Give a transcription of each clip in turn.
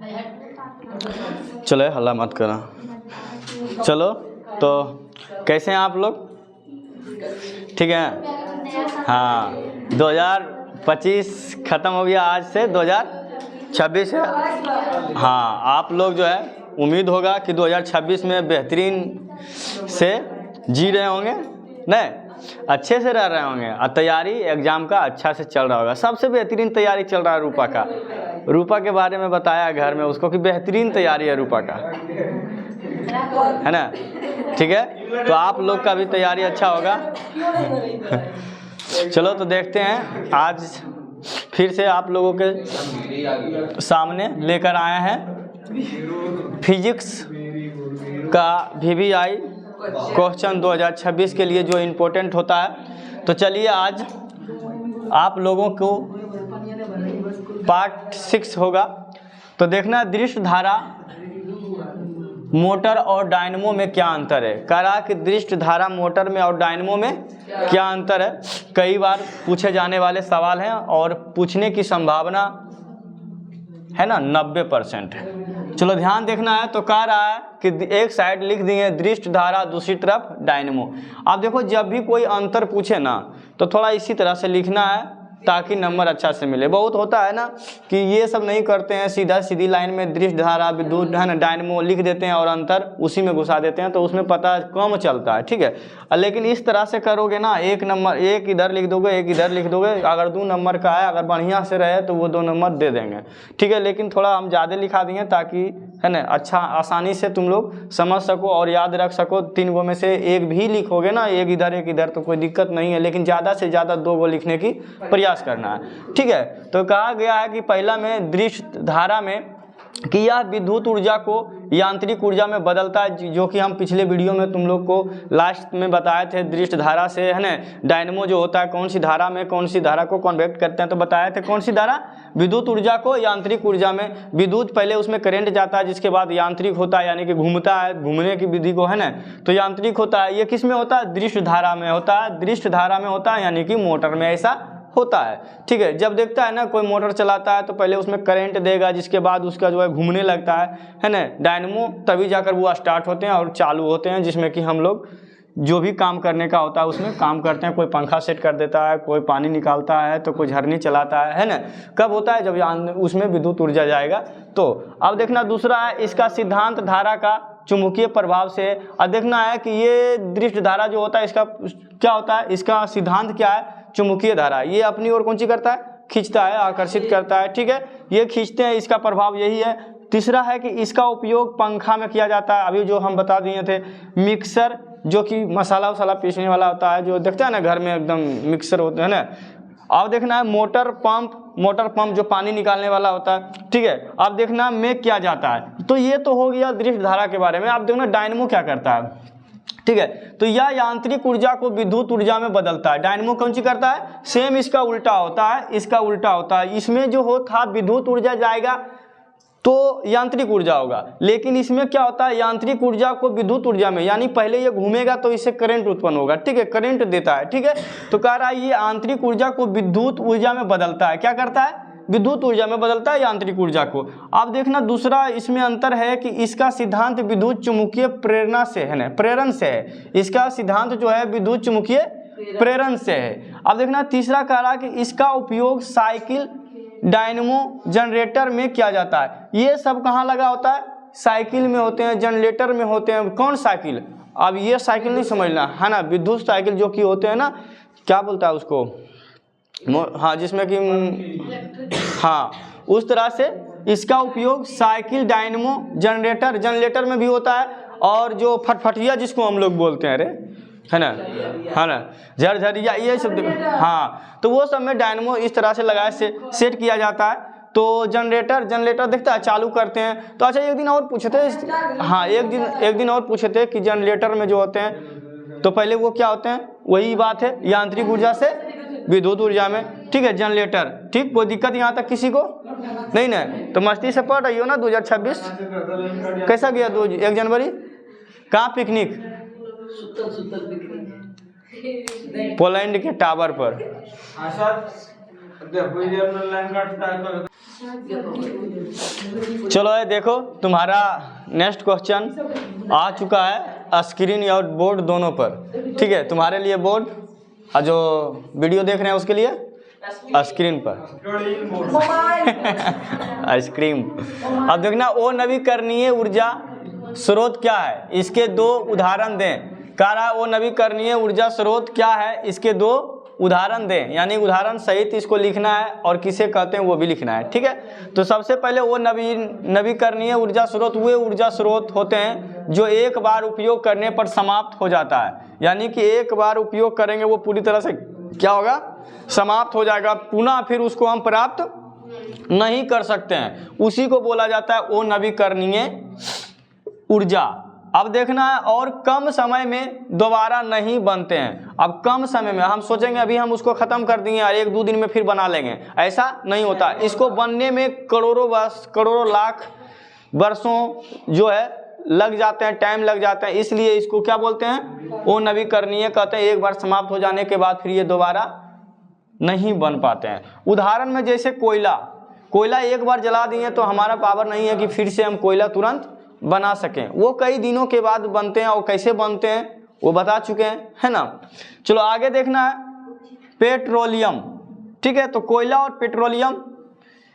चलो हल्ला मत करो। चलो तो कैसे हैं आप लोग? ठीक है। हाँ, 2025 ख़त्म हो गया, आज से 2026 है। हाँ, आप लोग जो है उम्मीद होगा कि 2026 में बेहतरीन से जी रहे होंगे, नहीं अच्छे से रह रहे होंगे, और तैयारी एग्ज़ाम का अच्छा से चल रहा होगा। सबसे बेहतरीन तैयारी चल रहा है रूपा का। रूपा के बारे में बताया घर में उसको कि बेहतरीन तैयारी है रूपा का, है ना? ठीक है, तो आप लोग का भी तैयारी अच्छा होगा। चलो तो देखते हैं, आज फिर से आप लोगों के सामने लेकर आए हैं फिजिक्स का VVI क्वेश्चन 2026 के लिए जो इम्पोर्टेंट होता है। तो चलिए आज आप लोगों को पार्ट 6 होगा। तो देखना, दृश्य धारा, मोटर और डायनमो में क्या अंतर है। कह रहा कि दृश्य धारा मोटर में और डायनमो में क्या अंतर है। कई बार पूछे जाने वाले सवाल हैं और पूछने की संभावना है ना 90%। चलो ध्यान देखना है। तो कह रहा है कि एक साइड लिख दिए दृश्य धारा, दूसरी तरफ डायनमो। आप देखो, जब भी कोई अंतर पूछे ना तो थोड़ा इसी तरह से लिखना है ताकि नंबर अच्छा से मिले। बहुत होता है ना कि ये सब नहीं करते हैं, सीधा सीधी लाइन में दृश्य धारा, विद्युत है ना, डायनमो लिख देते हैं और अंतर उसी में घुसा देते हैं, तो उसमें पता कम चलता है। ठीक है, लेकिन इस तरह से करोगे ना, एक नंबर एक इधर लिख दोगे, एक इधर लिख दोगे, अगर 2 नंबर का है, अगर बढ़िया से रहे तो वो 2 नंबर दे देंगे। ठीक है, लेकिन थोड़ा हम ज़्यादा लिखा दिए ताकि है ना अच्छा आसानी से तुम लोग समझ सको और याद रख सको। 3 गो में से एक भी लिखोगे ना, एक इधर तो कोई दिक्कत नहीं है, लेकिन ज़्यादा से ज़्यादा 2 गो लिखने की प्रयास करना है। ठीक है, तो कहा गया है कि पहला में दृश्य धारा में कि यह विद्युत ऊर्जा को यांत्रिक ऊर्जा में बदलता है, जो कि हम पिछले वीडियो में तुम लोग को लास्ट में बताए थे। दृश्य धारा से है ना, डायनमो जो होता है कौन सी धारा में कौन सी धारा को कन्वर्ट करते हैं, तो बताए थे कौन सी धारा, विद्युत ऊर्जा को यांत्रिक ऊर्जा में। विद्युत पहले उसमें करंट जाता है, जिसके बाद यांत्रिक होता है, यानी कि घूमता है, घूमने की विधि को है ना, तो यांत्रिक होता है। ये किस में होता है? दृश्य धारा में होता है। दृश्य धारा में होता है, यानी कि मोटर में ऐसा होता है। ठीक है, जब देखता है ना कोई मोटर चलाता है तो पहले उसमें करंट देगा, जिसके बाद उसका जो है घूमने लगता है ना, डायनमो, तभी जाकर वो स्टार्ट होते हैं और चालू होते हैं, जिसमें कि हम लोग जो भी काम करने का होता है उसमें काम करते हैं। कोई पंखा सेट कर देता है, कोई पानी निकालता है, तो कोई झरनी चलाता है ना। कब होता है? जब उसमें विद्युत ऊर्जा जाएगा। तो अब देखना दूसरा है, इसका सिद्धांत धारा का चुंबकीय प्रभाव से। और देखना है कि ये दृश्य धारा जो होता है इसका क्या होता है, इसका सिद्धांत क्या है? चुंबकीय धारा। ये अपनी ओर कौन सी करता है? खींचता है, आकर्षित करता है। ठीक है, ये खींचते हैं, इसका प्रभाव यही है। तीसरा है कि इसका उपयोग पंखा में किया जाता है। अभी जो हम बता दिए थे, मिक्सर जो कि मसाला वसाला पीसने वाला होता है, जो देखते हैं ना घर में एकदम मिक्सर होते हैं ना। अब देखना है मोटर पंप जो पानी निकालने वाला होता है। ठीक है, अब देखना में क्या जाता है। तो ये तो हो गया दृश्य धारा के बारे में। अब देखना डायनमो क्या करता है। ठीक है, तो यह यांत्रिक ऊर्जा को विद्युत ऊर्जा में बदलता है। डायनमो कौन सी करता है? सेम इसका उल्टा होता है, इसका उल्टा होता है। इसमें जो होता विद्युत ऊर्जा जाएगा तो यांत्रिक ऊर्जा होगा, लेकिन इसमें क्या होता है? यांत्रिक ऊर्जा को विद्युत ऊर्जा में, यानी पहले ये घूमेगा तो इससे करंट उत्पन्न होगा। ठीक है, करंट देता है। ठीक है, तो कह रहा है ये आंतरिक ऊर्जा को विद्युत ऊर्जा में बदलता है। क्या करता है? विद्युत ऊर्जा में बदलता है यांत्रिक ऊर्जा को। अब देखना दूसरा इसमें अंतर है कि इसका सिद्धांत विद्युत चुम्बकीय प्रेरणा से है ना, प्रेरण से है। इसका सिद्धांत जो है विद्युत चुम्बकीय प्रेरण से है। अब देखना तीसरा कह रहा कि इसका उपयोग साइकिल, डायनमो, जनरेटर में किया जाता है। ये सब कहाँ लगा होता है? साइकिल में होते हैं, जनरेटर में होते हैं। कौन साइकिल? अब ये साइकिल नहीं समझना है ना, विद्युत साइकिल जो कि होते हैं ना, क्या बोलता है उसको, हाँ, जिसमें कि हाँ, उस तरह से इसका उपयोग साइकिल, डायनमो, जनरेटर में भी होता है। और जो फटफटिया जिसको हम लोग बोलते हैं, अरे है ना, झरझरिया, ये सब हाँ, तो वो सब में डायनमो इस तरह से लगाए से सेट किया जाता है। तो जनरेटर देखता है, चालू करते हैं। तो अच्छा, एक दिन और पूछे थे, हाँ, एक दिन और पूछे थे कि जनरेटर में जो होते हैं तो पहले वो क्या होते हैं? वही बात है, यांत्रिक ऊर्जा से विद्युत ऊर्जा में। ठीक है, जनरेटर। ठीक, कोई दिक्कत यहाँ तक किसी को नहीं ना? तो मस्ती से पढ़ रही हो ना? 2026 कैसा गया? 1 जनवरी कहाँ पिकनिक? पोलैंड के टावर पर। चलो ये देखो तुम्हारा नेक्स्ट क्वेश्चन आ चुका है स्क्रीन और बोर्ड दोनों पर। ठीक है, तुम्हारे लिए बोर्ड और जो वीडियो देख रहे हैं उसके लिए स्क्रीन पर आइसक्रीम। अब देखना वो नवीकरणीय ऊर्जा स्रोत क्या है, इसके दो उदाहरण दें। कह रहा है वो नवीकरणीय ऊर्जा स्रोत क्या है, इसके दो उदाहरण दें, यानी उदाहरण सहित इसको लिखना है और किसे कहते हैं वो भी लिखना है। ठीक है, तो सबसे पहले वो नवीकरणीय ऊर्जा स्रोत वे ऊर्जा स्रोत होते हैं जो एक बार उपयोग करने पर समाप्त हो जाता है, यानी कि एक बार उपयोग करेंगे वो पूरी तरह से क्या होगा, समाप्त हो जाएगा, पुनः फिर उसको हम प्राप्त नहीं कर सकते हैं, उसी को बोला जाता है वो नवीकरणीय ऊर्जा। अब देखना है और कम समय में दोबारा नहीं बनते हैं। अब कम समय में हम सोचेंगे अभी हम उसको खत्म कर दिए और 1-2 दिन में फिर बना लेंगे, ऐसा नहीं होता। इसको बनने में करोड़ों वर्ष, करोड़ों लाख वर्षों जो है लग जाते हैं, टाइम लग जाते हैं, इसलिए इसको क्या बोलते हैं, वो नवीकरणीय कहते हैं। एक बार समाप्त हो जाने के बाद फिर ये दोबारा नहीं बन पाते हैं। उदाहरण में जैसे कोयला एक बार जला दिए तो हमारा पावर नहीं है कि फिर से हम कोयला तुरंत बना सकें, वो कई दिनों के बाद बनते हैं और कैसे बनते हैं वो बता चुके हैं, है ना। चलो आगे देखना है पेट्रोलियम। ठीक है, तो कोयला और पेट्रोलियम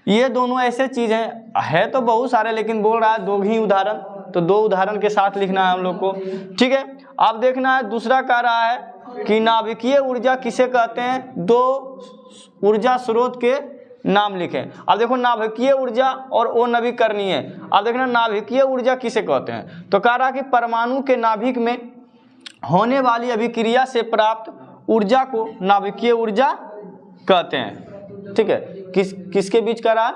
ये दोनों ऐसे चीज है तो बहुत सारे, लेकिन बोल रहा है 2 ही उदाहरण, तो 2 उदाहरण के साथ लिखना है हम लोग को। ठीक है, अब देखना है दूसरा कह रहा है कि नाभिकीय ऊर्जा किसे कहते हैं, 2 ऊर्जा स्रोत के नाम लिखें। अब देखो नाभिकीय ऊर्जा और वो नवीकरणीय। अब देखना नाभिकीय ऊर्जा किसे कहते हैं, तो कह रहा कि परमाणु के नाभिक में होने वाली अभिक्रिया से प्राप्त ऊर्जा को नाभिकीय ऊर्जा कहते हैं। ठीक है, किसके बीच कह रहा,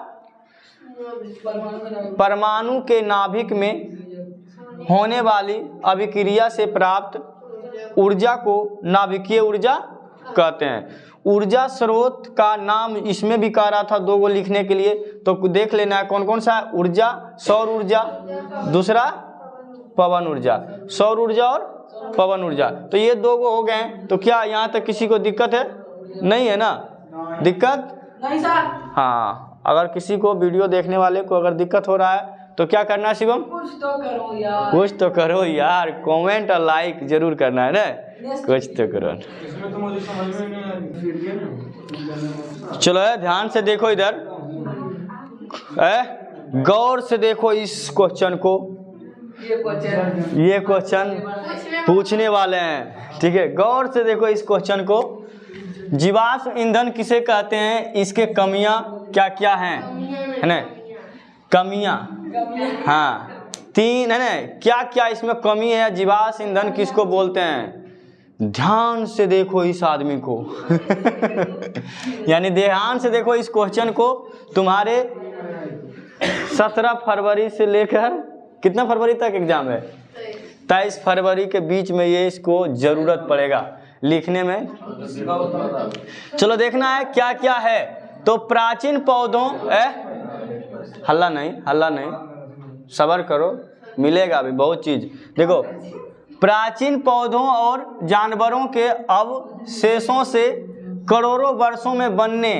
परमाणु के नाभिक में होने वाली अभिक्रिया से प्राप्त ऊर्जा को नाभिकीय ऊर्जा कहते हैं। ऊर्जा स्रोत का नाम इसमें भी कह रहा था 2 को लिखने के लिए, तो देख लेना है कौन कौन सा है। ऊर्जा, सौर ऊर्जा, दूसरा पवन ऊर्जा, सौर ऊर्जा और पवन ऊर्जा। तो ये 2 को हो गए, तो क्या यहाँ तक किसी को दिक्कत है, नहीं है ना, दिक्कत नहीं सर। हाँ, अगर किसी को वीडियो देखने वाले को अगर दिक्कत हो रहा है तो क्या करना है शिवम, कुछ तो करो यार, कुछ तो करो यार, कमेंट और लाइक जरूर करना है ना, कुछ तो करो। चलो ध्यान से देखो इधर, गौर से देखो इस क्वेश्चन को, ये क्वेश्चन पूछने वाले हैं। ठीक है, गौर से देखो इस क्वेश्चन को। जीवाश्म ईंधन किसे कहते हैं, इसके कमियां क्या क्या हैं, है ना, कमियां, हाँ 3 है ना, क्या क्या इसमें कमी है, जीवाश्म ईंधन किसको बोलते हैं। ध्यान से देखो इस आदमी को यानी ध्यान से देखो इस क्वेश्चन को। तुम्हारे 17 फरवरी से लेकर कितना फरवरी तक एग्जाम है, 23 फरवरी के बीच में ये इसको जरूरत पड़ेगा लिखने में। चलो देखना है क्या क्या है। तो प्राचीन पौधों, हल्ला नहीं, सब्र करो, मिलेगा अभी बहुत चीज। देखो, प्राचीन पौधों और जानवरों के अवशेषों से करोड़ों वर्षों में बनने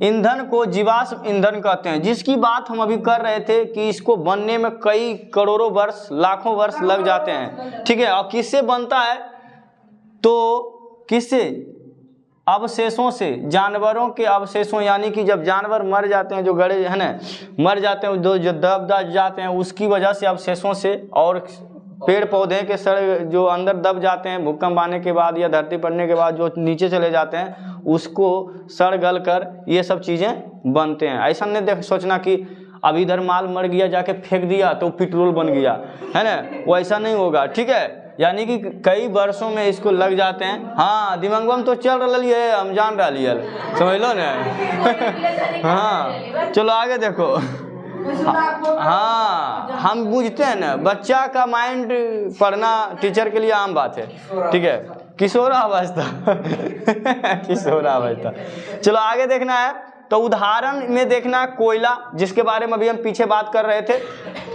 ईंधन को जीवाश्म ईंधन कहते हैं, जिसकी बात हम अभी कर रहे थे कि इसको बनने में कई करोड़ों वर्ष, लाखों वर्ष लग जाते हैं। ठीक है, और किससे बनता है, तो किससे, अवशेषों से, जानवरों के अवशेषों, यानी कि जब जानवर मर जाते हैं, जो गड़े है ना, मर जाते हैं, जो दब जाते हैं, उसकी वजह से अवशेषों से, और पेड़ पौधे के सड़ जो अंदर दब जाते हैं भूकंप आने के बाद या धरती पड़ने के बाद जो नीचे चले जाते हैं, उसको सड़ गल कर ये सब चीज़ें बनते हैं। ऐसा नहीं देख सोचना कि अब इधर माल मर गया जाके फेंक दिया तो पेट्रोल बन गया, है ना, वो ऐसा नहीं होगा। ठीक है, यानी कि कई वर्षों में इसको लग जाते हैं। हाँ, दिमाग में तो चल रही है, हम जान रही है, समझ लो ना हाँ, चलो आगे देखो। हाँ, हम बुझते हैं ना, बच्चा का माइंड पढ़ना टीचर के लिए आम बात है। ठीक है, किशोरावस्था किशोरावस्था। चलो आगे देखना है। तो उदाहरण में देखना कोयला, जिसके बारे में अभी हम पीछे बात कर रहे थे,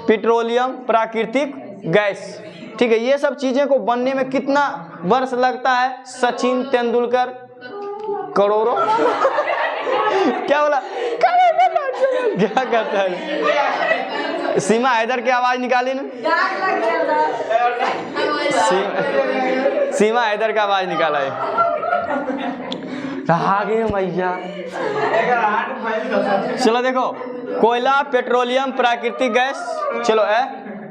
पेट्रोलियम, प्राकृतिक गैस। ठीक है, ये सब चीजें को बनने में कितना वर्ष लगता है, सचिन तेंदुलकर करोड़ों क्या बोला? क्या करता है? सीमा हैदर की आवाज निकाली ना, सीमा हैदर का आवाज निकाला है। आगे मैया, चलो देखो, कोयला, पेट्रोलियम, प्राकृतिक गैस, चलो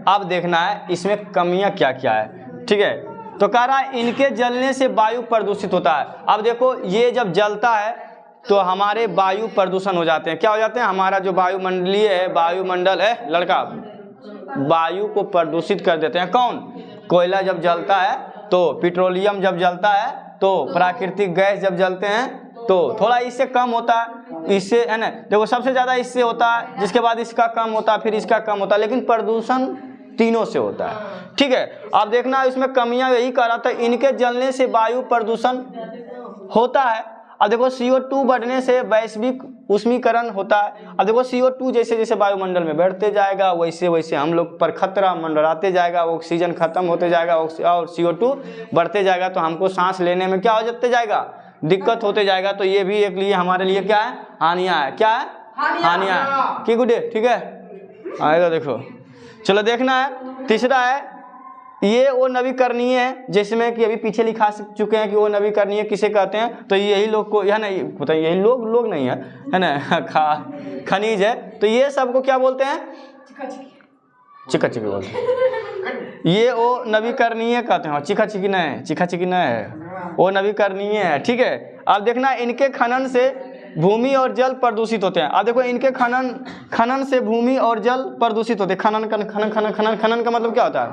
अब देखना है इसमें कमियां क्या क्या है। ठीक है, तो कह रहा है इनके जलने से वायु प्रदूषित होता है। अब देखो ये जब जलता है तो हमारे वायु प्रदूषण हो जाते हैं। क्या हो जाते हैं? हमारा जो वायुमंडलीय है, वायुमंडल है लड़का, वायु को प्रदूषित कर देते हैं। कौन? कोयला जब जलता है तो, पेट्रोलियम जब जलता है तो, प्राकृतिक गैस जब जलते हैं तो थोड़ा इससे कम होता है, इससे है ना, देखो सबसे ज़्यादा इससे होता है, जिसके बाद इसका कम होता है, फिर इसका कम होता है, लेकिन प्रदूषण तीनों से होता है। ठीक है, अब देखना इसमें कमियां यही कह रहा था, इनके जलने से वायु प्रदूषण होता है। अब देखो CO2 बढ़ने से वैश्विक उष्मीकरण होता है। अब देखो CO2 जैसे जैसे वायुमंडल में बढ़ते जाएगा वैसे वैसे हम लोग पर खतरा मंडराते जाएगा, ऑक्सीजन खत्म होते जाएगा और CO2 बढ़ते जाएगा, तो हमको सांस लेने में क्या हो जाते जाएगा? दिक्कत होते जाएगा। तो ये भी एक लिए हमारे लिए क्या है? हानियाँ है। क्या है? हानियाँ है। की गुडे, ठीक है, आएगा देखो। चलो देखना है, तीसरा है ये वो नवीकरणीय है, जिसमें कि अभी पीछे लिखा चुके हैं कि वो नवीकरणीय किसे कहते हैं। तो यही लोग को, यह नहीं पता, यही लोग नहीं है ना, खनिज है। तो ये सबको क्या बोलते हैं? चिका चिकी बोलते हैं। ये वो नवीकरणीय कहते हैं। चिका चिकी नहीं है, वो नवीकरणीय है। ठीक है, अब देखना इनके खनन से भूमि और जल प्रदूषित होते हैं। अब देखो इनके खनन से भूमि और जल प्रदूषित होते हैं। खनन का मतलब क्या होता है?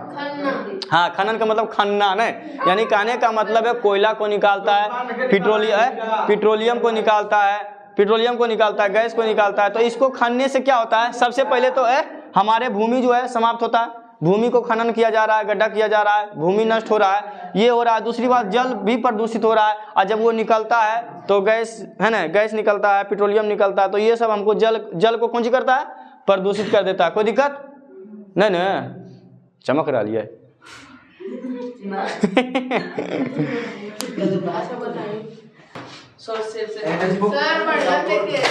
हाँ, खनन का मतलब खनना नहीं, यानी कहने का मतलब है कोयला को निकालता है, पेट्रोलियम को निकालता है, गैस को निकालता है। तो इसको खनने से क्या होता है? सबसे पहले तो हमारे भूमि जो है समाप्त होता है, भूमि को खनन किया जा रहा है, गड्ढा किया जा रहा है, भूमि नष्ट हो रहा है, ये हो रहा है। दूसरी बात, जल भी प्रदूषित हो रहा है, और जब वो निकलता है तो गैस है ना, गैस निकलता है, पेट्रोलियम निकलता है, तो ये सब हमको जल को कौन सी करता है? प्रदूषित कर देता है। कोई दिक्कत नहीं ना? चमक रहा है।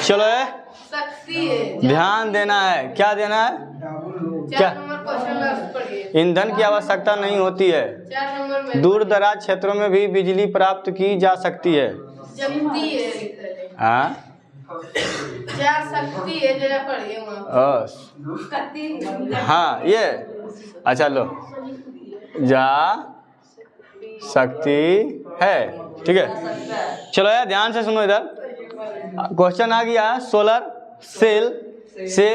चलो ध्यान देना है। क्या देना है? क्या? ईंधन की आवश्यकता नहीं होती है। दूर दराज क्षेत्रों में भी बिजली प्राप्त की जा सकती है। हाँ, हाँ, ये अच्छा लो, जा सकती है। ठीक है, चलो यार ध्यान से सुनो। इधर क्वेश्चन आ गया, सोलर सेल से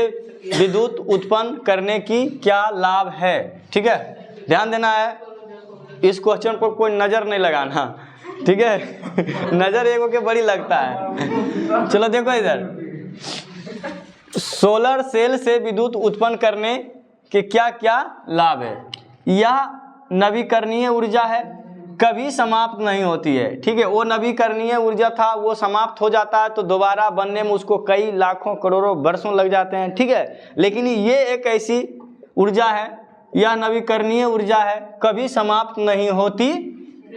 विद्युत उत्पन्न करने की क्या लाभ है? ठीक है, ध्यान देना है, इस क्वेश्चन को कोई नजर नहीं लगाना। ठीक है, नजर एगो के बड़ी लगता है। चलो देखो इधर, सोलर सेल से विद्युत उत्पन्न करने के क्या क्या लाभ है? यह नवीकरणीय ऊर्जा है, कभी समाप्त नहीं होती है। ठीक है, वो नवीकरणीय ऊर्जा था, वो समाप्त हो जाता है तो दोबारा बनने में उसको कई लाखों करोड़ों वर्षों लग जाते हैं। ठीक है, लेकिन ये एक ऐसी ऊर्जा है, यह नवीकरणीय ऊर्जा है, कभी समाप्त नहीं होती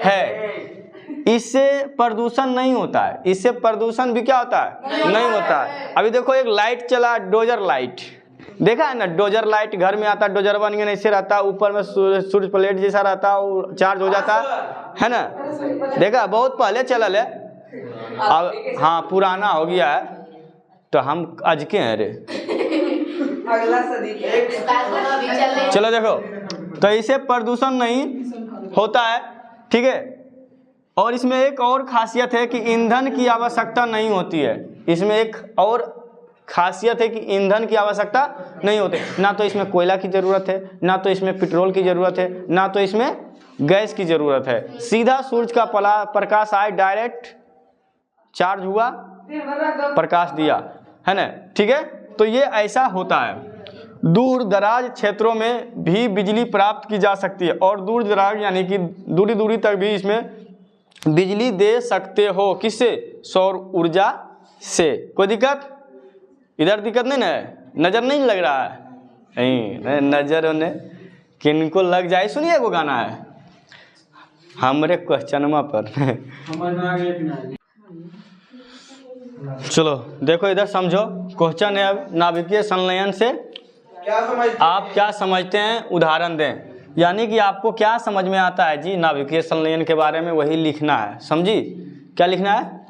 है। इससे प्रदूषण नहीं होता है, इससे प्रदूषण भी क्या होता है? नहीं होता है। अभी देखो एक लाइट चला, डोजर लाइट, देखा है ना? डोजर लाइट घर में आता, डोजर बन गया, ऐसे रहता, ऊपर में सूर्य प्लेट जैसा रहता, वो चार्ज हो जाता है ना? देखा, बहुत पहले चला है, अब हाँ पुराना हो गया है, तो हम आज के हैं रे। चलो देखो, तो इसे प्रदूषण नहीं होता है। ठीक है, और इसमें एक और खासियत है कि ईंधन की आवश्यकता नहीं होती है। इसमें एक और खासियत है कि ईंधन की आवश्यकता नहीं होती, ना तो इसमें कोयला की ज़रूरत है, ना तो इसमें पेट्रोल की ज़रूरत है, ना तो इसमें गैस की ज़रूरत है। सीधा सूरज का प्रकाश आए, डायरेक्ट चार्ज हुआ, प्रकाश दिया, है ना? ठीक है, तो ये ऐसा होता है। दूर दराज क्षेत्रों में भी बिजली प्राप्त की जा सकती है, और दूर दराज यानी कि दूरी दूरी तक भी इसमें बिजली दे सकते हो। किससे? सौर ऊर्जा से। कोई दिक्कत? इधर दिक्कत नहीं ना? नज़र नहीं लग रहा है? नहीं, नज़र उन्हें किनको लग जाए। सुनिए, वो गाना है हमरे क्वेश्चनमा पर। चलो देखो इधर समझो, क्वेश्चन है अब नाभिकीय संलयन से आप क्या समझते हैं, उदाहरण दें। यानी कि आपको क्या समझ में आता है जी नाभिकीय संलयन के बारे में, वही लिखना है। समझी? क्या लिखना है?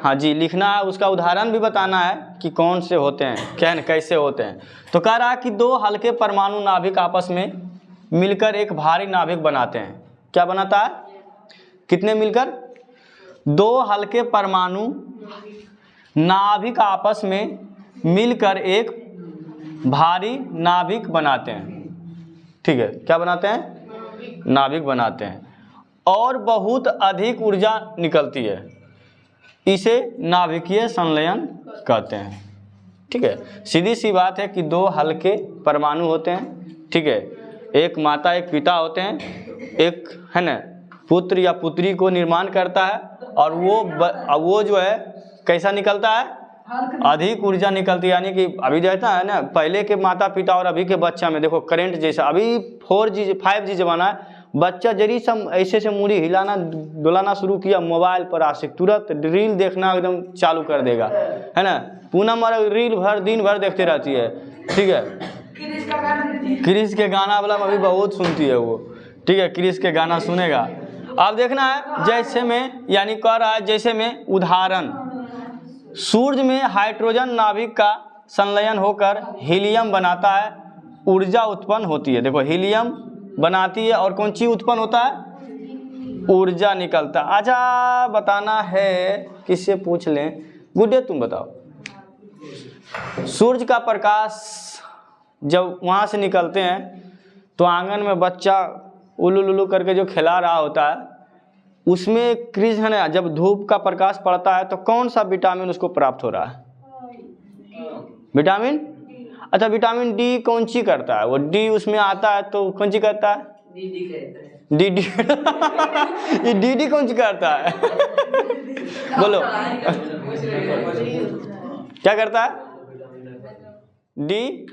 हाँ जी, लिखना है, उसका उदाहरण भी बताना है कि कौन से होते हैं, कैसे होते हैं। तो कह रहा है कि दो हल्के परमाणु नाभिक आपस में मिलकर एक भारी नाभिक बनाते हैं। क्या बनाता है? कितने मिलकर? दो हल्के परमाणु नाभिक आपस में मिलकर एक भारी नाभिक बनाते हैं। ठीक है, क्या बनाते हैं? नाभिक बनाते हैं और बहुत अधिक ऊर्जा निकलती है, इसे नाभिकीय संलयन कहते हैं। ठीक है, सीधी सी बात है कि दो हल्के परमाणु होते हैं। ठीक है, एक माता एक पिता होते हैं, एक है ना पुत्र या पुत्री को निर्माण करता है और वो जो है कैसा निकलता है? अधिक ऊर्जा निकलती है। यानी कि अभी जैसा है ना, पहले के माता पिता और अभी के बच्चा में देखो करंट जैसा, अभी 4G 5G जमाना है, बच्चा जरी सब ऐसे से मुड़ी हिलाना डुलाना शुरू किया, मोबाइल पर आशिक, तुरंत रील देखना एकदम चालू कर देगा, है ना। पूनम और रील भर दिन भर देखते रहती है। ठीक है, क्रिस के गाना वाला अभी बहुत सुनती है वो। ठीक है, क्रिस के गाना सुनेगा। अब देखना है जैसे में, यानी कह रहा है जैसे में उदाहरण, सूर्य में हाइड्रोजन नाभिक का संलयन होकर हीलियम बनाता है, ऊर्जा उत्पन्न होती है। देखो हीलियम बनाती है और कौन चीज उत्पन्न होता है? ऊर्जा निकलता। अच्छा बताना है, किससे पूछ लें? गुड्डे तुम बताओ। सूर्य का प्रकाश जब वहाँ से निकलते हैं तो आंगन में बच्चा उल्लू लुल्लू करके जो खिला रहा होता है, उसमें क्रिज है ना, जब धूप का प्रकाश पड़ता है तो कौन सा विटामिन उसको प्राप्त हो रहा है? विटामिन। अच्छा, विटामिन डी कौन सी करता है? वो डी उसमें आता है तो कौन सी करता है? डी ये डी कौन सी करता है? बोलो क्या करता है? डी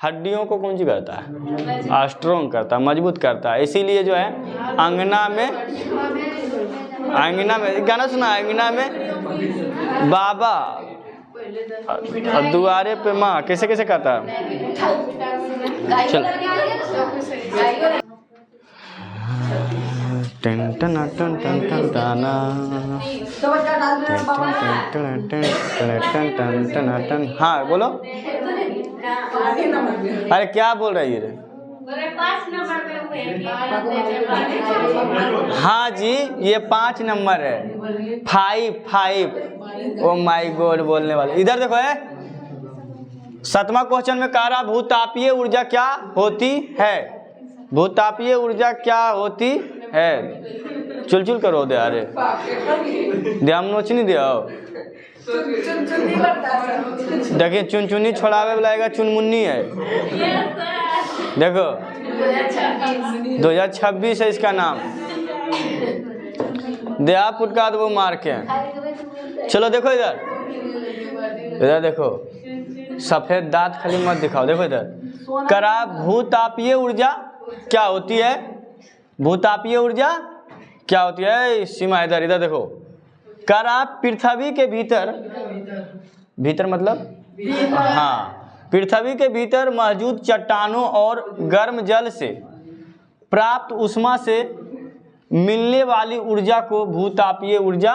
हड्डियों को कौन सी करता है? स्ट्रॉन्ग करता है, मजबूत करता है। इसीलिए जो है अंगना में गाना सुना, अंगना में बाबा दुआरे पे माँ, कैसे कैसे करता है? चल टन टन टन टन टन टाना टन। हाँ बोलो। अरे क्या बोल रही है रे? हाँ जी, ये 5 नंबर है। 5 ओ माय गॉड बोलने वाले। इधर देखो है 7वां क्वेश्चन में कह रहा भूतापीय ऊर्जा क्या होती है? भूतापीय ऊर्जा क्या होती है? चुल करो दे, अरे दे हम नोचनी दे। देखिए चुनचुनी छोड़ावे वाला चुनमुन्नी है। देखो 2026 है इसका नाम। दया पुटका दो मार के। चलो देखो इधर देखो, सफेद दांत खाली मत दिखाओ। देखो इधर करा भूतापीय ऊर्जा क्या होती है? भूतापीय ऊर्जा क्या होती है? सीमा इधर देखो, करा पृथ्वी के भीतर मतलब हाँ, पृथ्वी के भीतर मौजूद चट्टानों और गर्म जल से प्राप्त ऊष्मा से मिलने वाली ऊर्जा को भूतापीय ऊर्जा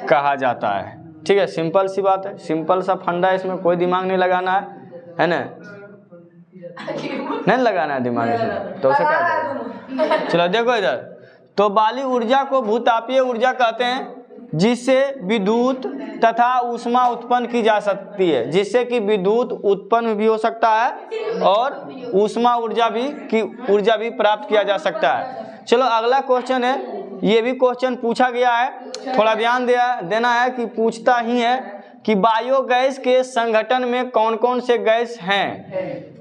कहा जाता है। ठीक है, सिंपल सी बात है, सिंपल सा फंडा है, इसमें कोई दिमाग नहीं लगाना है ना? नहीं लगाना है दिमाग इसमें, तो उसे क्या करें? चलो देखो इधर, तो बाली ऊर्जा को भूतापीय ऊर्जा कहते हैं, जिससे विद्युत तथा ऊष्मा उत्पन्न की जा सकती है, जिससे कि विद्युत उत्पन्न भी हो सकता है और ऊष्मा ऊर्जा भी प्राप्त किया जा सकता है। चलो अगला क्वेश्चन है, ये भी क्वेश्चन पूछा गया है, थोड़ा ध्यान देना है कि पूछता ही है कि बायोगैस के संगठन में कौन कौन से गैस हैं?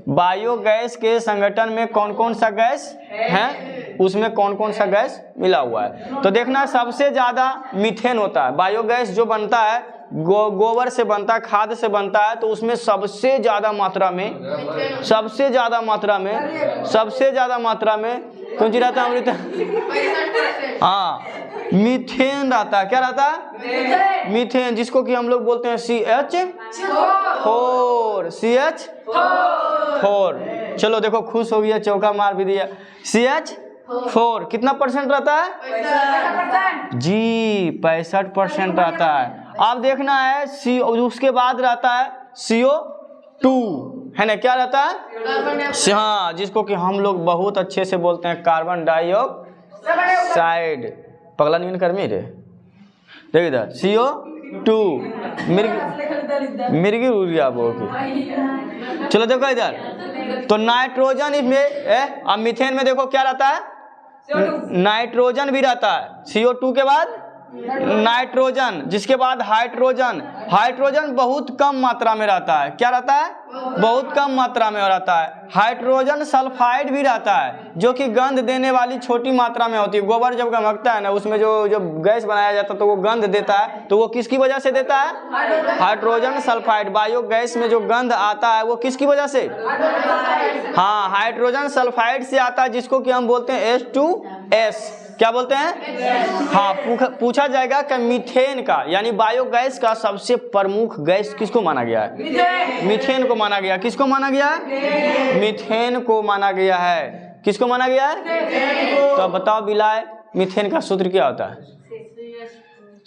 बायोगैस के संगठन में कौन कौन सा गैस है, उसमें कौन कौन सा गैस मिला हुआ है? तो देखना सबसे ज्यादा मीथेन होता है। बायोगैस जो बनता है गोबर से बनता है, खाद से बनता है, तो उसमें सबसे ज्यादा मात्रा में कौन चीज रहता है अमृत? हाँ, मीथेन रहता है। क्या रहता है? मीथेन, जिसको कि हम लोग बोलते हैं CH4, CH4। चलो देखो, खुश हो गया, चौका मार भी दिया। CH4 कितना % रहता है जी? 65% रहता है। अब देखना है उसके बाद रहता है CO2, है ना? क्या रहता है? हाँ, जिसको कि हम लोग बहुत अच्छे से बोलते हैं कार्बन डाइऑक्साइड। पगला नींद कर मेरे, देख इधर CO2 मिर्गी ऊर्जा वो की। चलो देखो इधर, तो नाइट्रोजन इसमें, अब मीथेन में देखो क्या रहता है? नाइट्रोजन भी रहता है। CO2 के बाद नाइट्रोजन, जिसके बाद हाइड्रोजन। हाइड्रोजन बहुत कम मात्रा में रहता है। क्या रहता है? बहुत कम मात्रा में रहता है। हाइड्रोजन सल्फाइड भी रहता है, जो कि गंध देने वाली छोटी मात्रा में होती है। गोबर जब गमकता है ना, उसमें जो गैस बनाया जाता है तो वो गंध देता है, तो वो किसकी वजह से देता है? Hydrogen sulphide. बायोगैस में जो गंध आता है वो किसकी वजह से? हाँ, हाइड्रोजन सल्फाइड से आता है, जिसको कि हम बोलते हैं H2S। क्या बोलते हैं? हाँ, पूछा जाएगा कि मीथेन का यानी बायोगैस का सबसे प्रमुख गैस किसको माना गया है? मीथेन को माना गया। किसको माना गया है? मीथेन को माना गया है। किसको माना गया है? तो अब बताओ बिलाए, मीथेन का सूत्र क्या होता है?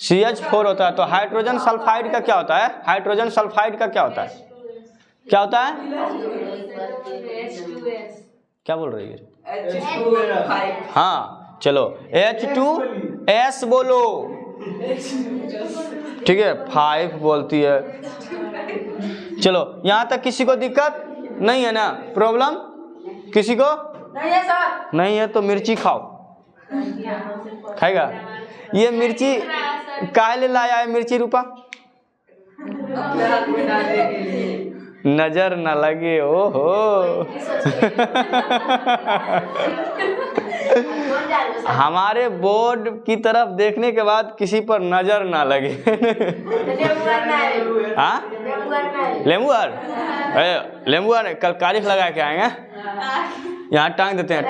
CH4 होता है। तो हाइड्रोजन सल्फाइड का क्या होता है? हाइड्रोजन सल्फाइड का क्या होता है? क्या होता है? क्या बोल रही है? हाँ, चलो H2S बोलो, ठीक है? 5 बोलती है। चलो, यहाँ तक किसी को दिक्कत नहीं है ना? प्रॉब्लम किसी को नहीं है सर? नहीं है तो मिर्ची खाओ। खाएगा? ये मिर्ची काहे ले लाया है? मिर्ची रूपा नजर न लगे। ओहो हमारे बोर्ड की तरफ देखने के बाद किसी पर नजर ना लगे। हाँ, लेमुआर, लेमुआर कल तारीख लगा के आएंगे, यहाँ टांग देते हैं।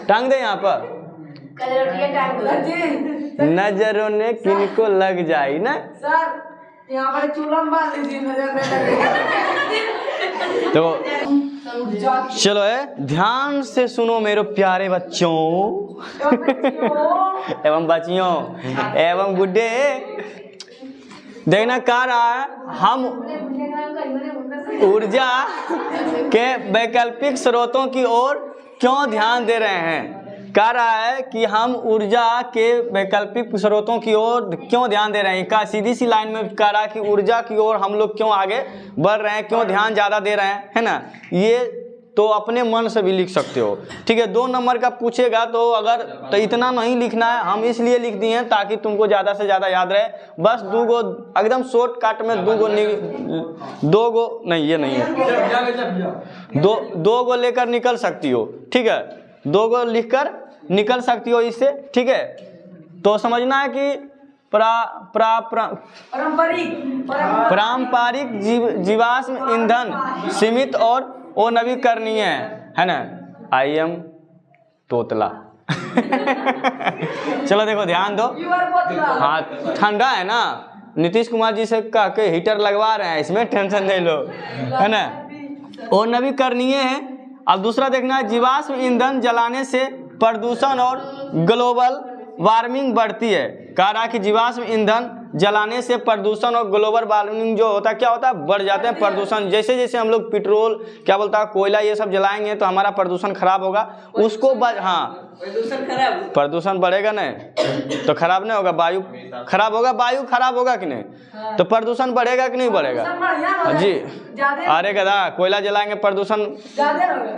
टांग दे यहाँ पर, नजरों ने किनको लग जाए ना सर। यहाँ पर चूल्हा बांध दीजिए, नजर न लगे। तो चलो ध्यान से सुनो मेरे प्यारे बच्चों एवं बच्चियों एवं गुड्डे। देखना कह रहा है, हम ऊर्जा के वैकल्पिक स्रोतों की ओर क्यों ध्यान दे रहे हैं। कह रहा है कि हम ऊर्जा के वैकल्पिक स्रोतों की ओर क्यों ध्यान दे रहे हैं। का सीधी सी लाइन में कह रहा है कि ऊर्जा की ओर हम लोग क्यों आगे बढ़ रहे हैं, क्यों ध्यान ज़्यादा दे रहे हैं, है ना? ये तो अपने मन से भी लिख सकते हो, ठीक है? 2 नंबर का पूछेगा तो अगर तो इतना नहीं लिखना है, हम इसलिए लिख दिए हैं ताकि तुमको ज़्यादा से ज़्यादा याद रहे। बस 2 गो एकदम शॉर्टकट में 2 गो नहीं, ये नहीं है, 2 गो लेकर निकल सकती हो, ठीक है? 2 गो लिखकर निकल सकती हो इससे, ठीक है? तो समझना है कि पारंपरिक जीवाश्म ईंधन सीमित और अनवीकरणीय है ना? आई एम तोतला चलो देखो ध्यान दो। हाँ, ठंडा है ना, नीतीश कुमार जी से कह के हीटर लगवा रहे हैं, इसमें टेंशन नहीं लो, है ना? अनवीकरणीय है। अब दूसरा देखना है, जीवाश्म ईंधन जलाने से प्रदूषण और ग्लोबल वार्मिंग बढ़ती है। कह रहा है कि जीवाश्म ईंधन जलाने से प्रदूषण और ग्लोबल वार्मिंग जो होता है, क्या होता है? बढ़ जाते हैं प्रदूषण। जैसे जैसे हम लोग पेट्रोल, क्या बोलता है, कोयला, ये सब जलाएंगे तो हमारा प्रदूषण खराब होगा। उसको हाँ, प्रदूषण बढ़ेगा नहीं तो खराब नहीं होगा, वायु खराब होगा। वायु खराब होगा कि नहीं, तो प्रदूषण बढ़ेगा कि नहीं बढ़ेगा जी? अरे गधा, कोयला जलाएंगे प्रदूषण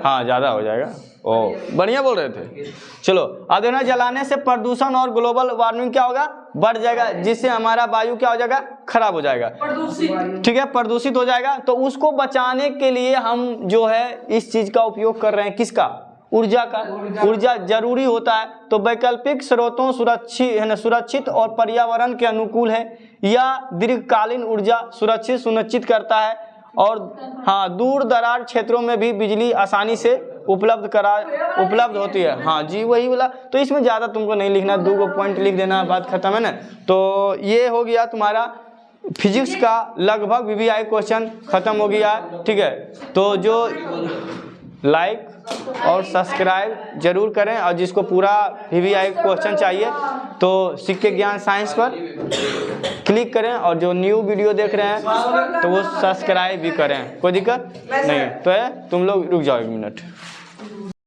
हाँ ज़्यादा हो जाएगा। ओ, बढ़िया बोल रहे थे। चलो अब देखना, जलाने से प्रदूषण और ग्लोबल वार्मिंग क्या होगा? बढ़ जाएगा, जिससे हमारा वायु क्या हो जाएगा? खराब हो जाएगा, ठीक है? प्रदूषित हो जाएगा। तो उसको बचाने के लिए हम जो है इस चीज का उपयोग कर रहे हैं। किसका? ऊर्जा का। ऊर्जा जरूरी होता है। तो वैकल्पिक स्रोतों सुरक्षित और पर्यावरण के अनुकूल है, या दीर्घकालीन ऊर्जा सुनिश्चित करता है, और हाँ, दूर दराज क्षेत्रों में भी बिजली आसानी से उपलब्ध होती है। हाँ जी वही बोला। तो इसमें ज़्यादा तुमको नहीं लिखना, 2 पॉइंट लिख देना, बात खत्म है ना। तो ये हो गया तुम्हारा फिजिक्स का लगभग VVI क्वेश्चन खत्म हो गया, ठीक है। तो जो लाइक और सब्सक्राइब जरूर करें, और जिसको पूरा VVI क्वेश्चन चाहिए तो सिक्के ज्ञान साइंस पर क्लिक करें, और जो न्यू वीडियो देख रहे हैं तो वो सब्सक्राइब भी करें, कोई दिक्कत नहीं। तो है तुम लोग रुक जाओ 1 मिनट।